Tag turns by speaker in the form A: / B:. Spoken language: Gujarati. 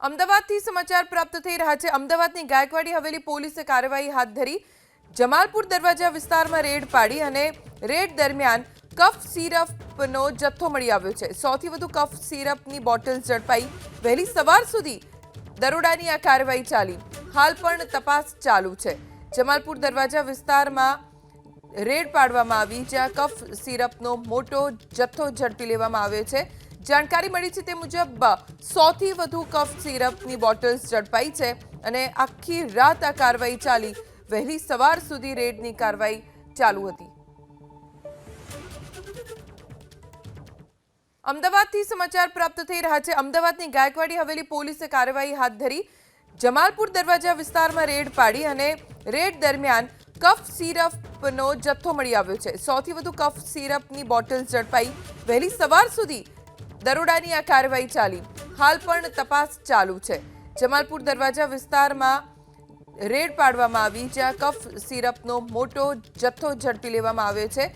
A: અમદાવાદથી સમાચાર પ્રાપ્ત થઈ રહ્યા છે। અમદાવાદની ગાયકવાડી હવેલી પોલીસે કાર્યવાહી હાથ ધરી। જમાલપુર દરવાજા વિસ્તારમાં રેડ પાડી અને રેડ દરમિયાન કફ સિરપનો જથ્થો મળી આવ્યો છે। 100 થી વધુ કફ સિરપની બોટલ્સ ઝડપાઈ। વહેલી સવાર સુધી દરોડાની આ કાર્યવાહી ચાલી। હાલ પણ તપાસ ચાલુ છે। જમાલપુર દરવાજા વિસ્તારમાં રેડ પાડવામાં આવી, જ્યાં કફ સિરપનો મોટો જથ્થો ઝડપી લેવામાં આવ્યો છે। जानकारी मળી છે તે મુજબ 100 થી વધુ કફ સિરપની બોટલ્સ ઝડપાઈ છે અને આખી રાત આ કાર્યવાહી ચાલી। વહેલી સવાર સુધી રેડની કાર્યવાહી ચાલુ હતી। અમદાવાદથી સમાચાર પ્રાપ્ત થઈ રહ્યા છે। અમદાવાદની ગાયકવાડી હવેલી પોલીસે કાર્યવાહી હાથ ધરી। જમાલપુર દરવાજા વિસ્તારમાં રેડ પાડી અને રેડ દરમિયાન કફ સિરપનો જથ્થો મળી આવ્યો છે। 100 થી વધુ કફ સિરપની બોટલ્સ ઝડપાઈ। વહેલી સવાર સુધી દરોડાની આ કાર્યવાહી ચાલી। હાલ પણ તપાસ ચાલુ છે। જમાલપુર દરવાજા વિસ્તારમાં રેડ પાડવામાં આવી, જ્યાં કફ સિરપનો મોટો જથ્થો ઝડપી લેવામાં આવ્યો છે।